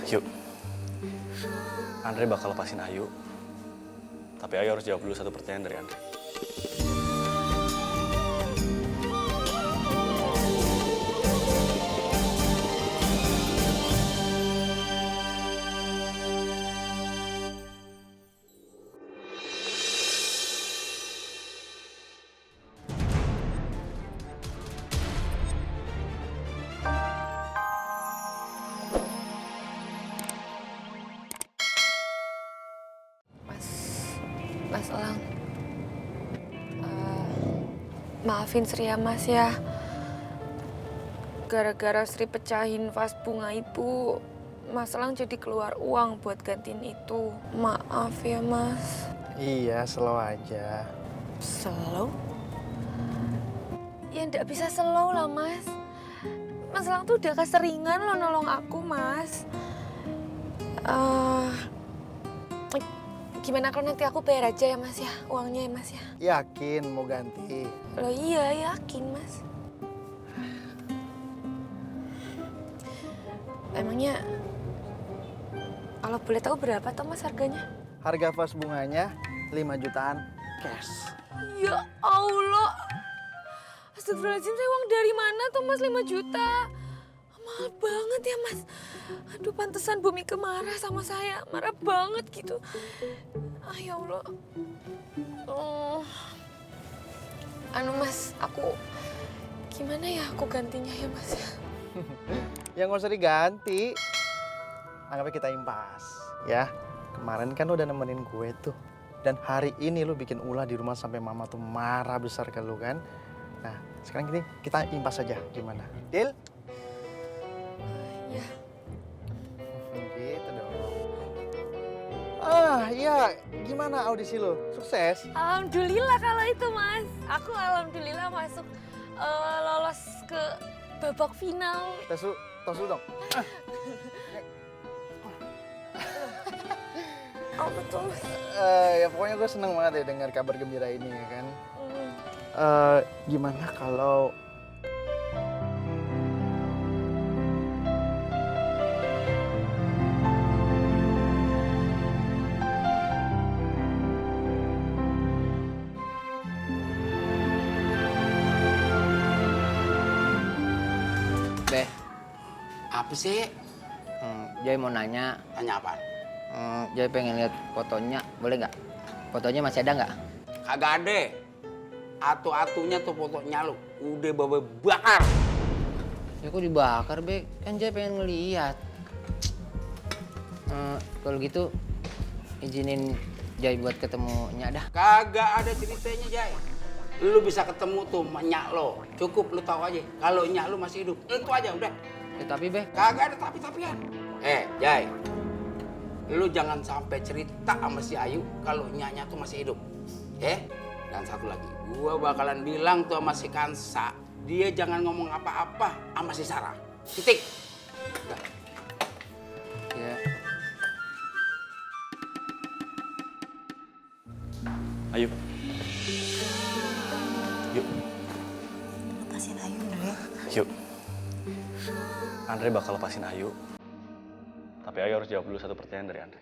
Yuk, Andre bakal lepasin Ayu. Tapi Ayu harus jawab dulu satu pertanyaan dari Andre. Mas Elang, maafin Sri ya Mas ya. Gara-gara Sri pecahin vas bunga itu, Mas Elang jadi keluar uang buat gantiin itu. Maaf ya Mas. Iya, slow aja. Slow? Ya ndak bisa slow lah Mas. Mas Elang tuh udah keseringan lo nolong aku Mas. Gimana kalau nanti aku bayar aja ya Mas ya, uangnya ya Mas ya? Yakin mau ganti? Loh iya, yakin Mas. Emangnya, kalau boleh tahu berapa tuh Mas harganya? Harga vas bunganya 5 jutaan cash. Ya Allah. Astagfirullahaladzim, saya uang dari mana tuh Mas 5 juta? Mahal banget ya Mas. Aduh, pantesan Bumi marah sama saya. Marah banget gitu. Ah ya Allah. Mas, aku gimana ya aku gantinya ya Mas ya? Ya nggak usah diganti. Anggapnya kita impas, ya. Kemarin kan lu udah nemenin gue tuh. Dan hari ini lu bikin ulah di rumah sampai mama tuh marah besar ke lu kan. Nah, sekarang gini, kita impas aja. Gimana? Deal? Ya. Gitu dong. Ah, iya. Gimana audisi lu? Sukses? Alhamdulillah kalau itu Mas. Aku alhamdulillah masuk lolos ke babak final. Tes dulu dong. Oh betul Mas. Ya pokoknya gue seneng banget ya dengar kabar gembira ini ya kan. Gimana kalau Beh, apa sih? Joy mau nanya, Tanya apa? Joy pengen lihat fotonya, boleh nggak? Fotonya masih ada nggak? Kagak ada. Atu-atunya tuh fotonya lu udah bawa bakar. Ya kok dibakar, Be? Kan Joy pengen ngeliat. Kalau gitu, izinin Joy buat ketemunya dah. Kagak ada ceritanya, Jay. Lu bisa ketemu tuh sama nyak lo. Cukup lu tahu aja kalau nyak lu masih hidup. Itu aja udah. Ya, tapi Be, Kagak ada tapi-tapian. Jay. Lu jangan sampai cerita sama si Ayu kalau nyaknya tuh masih hidup. Dan satu lagi, gua bakalan bilang tuh sama si Kansa, dia jangan ngomong apa-apa sama si Sarah. Titik. Udah. ya Ayu. Yuk, Lepasin Ayu, Andre. yuk. Andre bakal lepasin Ayu. Tapi Ayu harus jawab dulu satu pertanyaan dari Andre.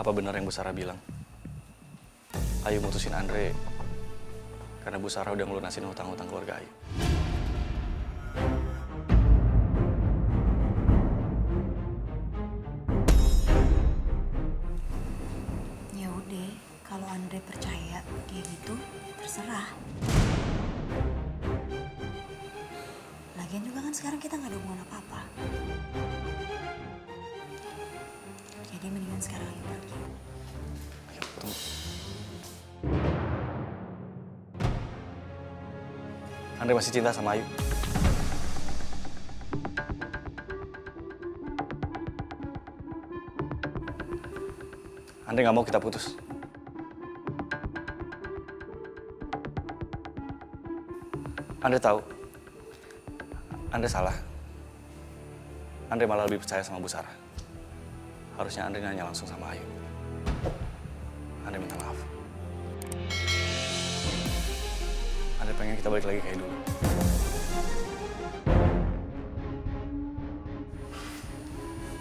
Apa benar yang Bu Sarah bilang? Ayu mutusin Andre karena Bu Sarah udah ngelunasin hutang-hutang keluarga Ayu. Ya udah, kalau Andre percaya kayak gitu, terserah. Lagian juga kan sekarang kita nggak ada hubungan apa-apa. Jadi mendingan sekarang Ayu pergi. Ayo, tunggu. Andre masih cinta sama Ayu. Andre nggak mau kita putus. Andre tahu. Andre salah. Andre malah lebih percaya sama Bu Sarah. Harusnya Andre nanya langsung sama Ayu. Andre minta maaf. Andre pengen kita balik lagi kayak dulu.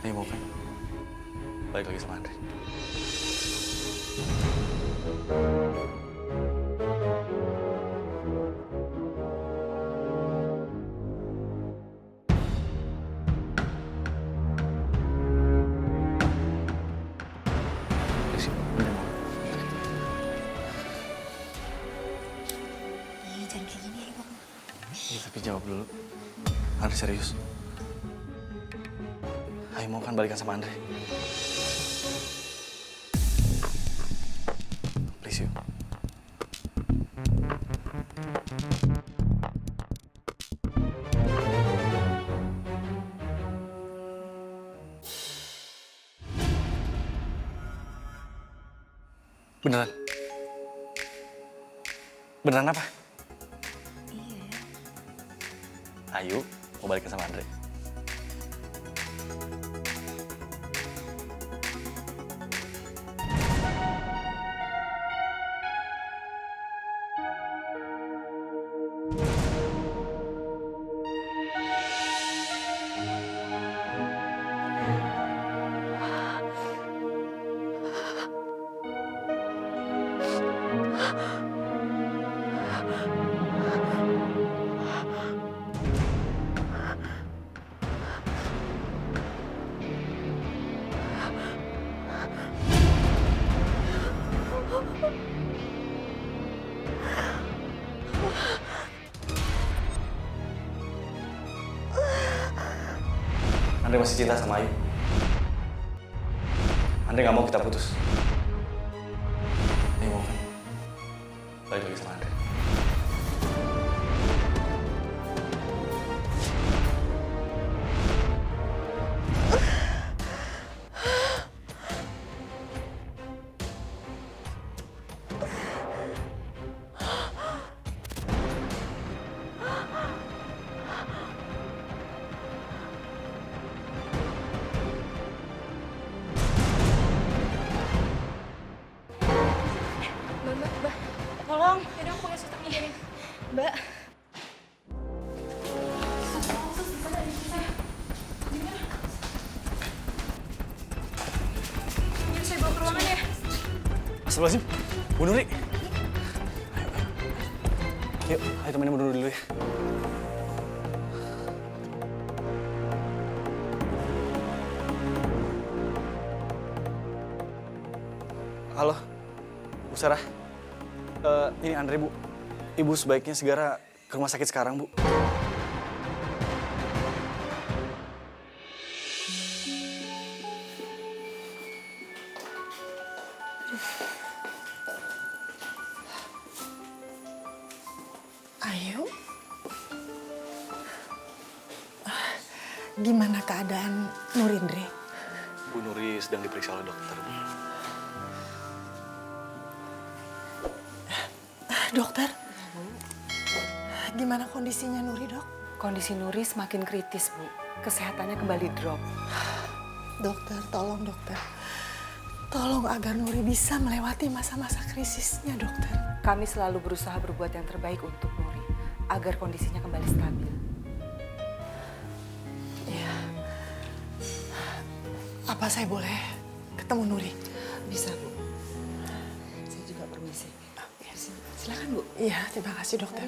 Ayo mau kan? Balik lagi sama Andre. Ih, jangan kayak gini ya, Bang. Iya, tapi jawab dulu. Andre serius. Ayo mau kan balikan sama Andre. Please yuk. Beneran? Beneran apa? Iya. Ayu mau balikan sama Andre. Andre masih cinta sama Ayu. Andre nggak mau kita putus. Ayo mau kan? Balik lagi sama Andre. Mbak, tolong. Yaudah aku pakai suster nih. Mbak. Biar saya bawa ke ruangan ya. Astagfirullahaladzim, Bu Nuri. Ayo, ayo. Yuk, ayo temenin Bu Nuri dulu ya. Halo, Bu Sarah. Ini Andre, Bu. Ibu sebaiknya segera ke rumah sakit sekarang, Bu. Ayu, gimana keadaan Nurindre? Bu Nuri sedang diperiksa oleh dokter, Bu. Dokter, gimana kondisinya Nuri, Dok? Kondisi Nuri semakin kritis, Bu. Kesehatannya kembali drop. Dokter, tolong dokter. Tolong agar Nuri bisa melewati masa-masa krisisnya, dokter. Kami selalu berusaha berbuat yang terbaik untuk Nuri, agar kondisinya kembali stabil. Iya. Apa saya boleh ketemu Nuri? Bisa, Bu. Saya juga permisi. Silakan, Bu. Iya, terima kasih dokter.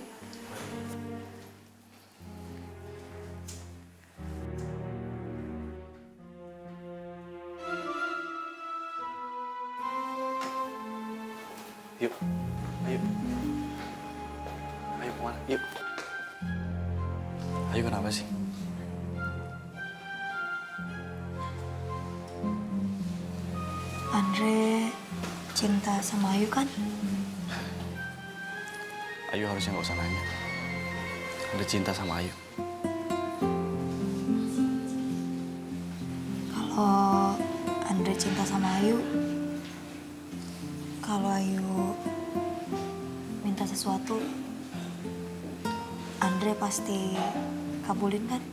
Yuk, ayo. Ayo kemana? Yuk. Ayo kenapa sih? Andre cinta sama Ayu kan? Ayu harusnya nggak usah nanya. Udah cinta sama Ayu. Kalau Andre cinta sama Ayu, kalau Ayu minta sesuatu, Andre pasti kabulin kan?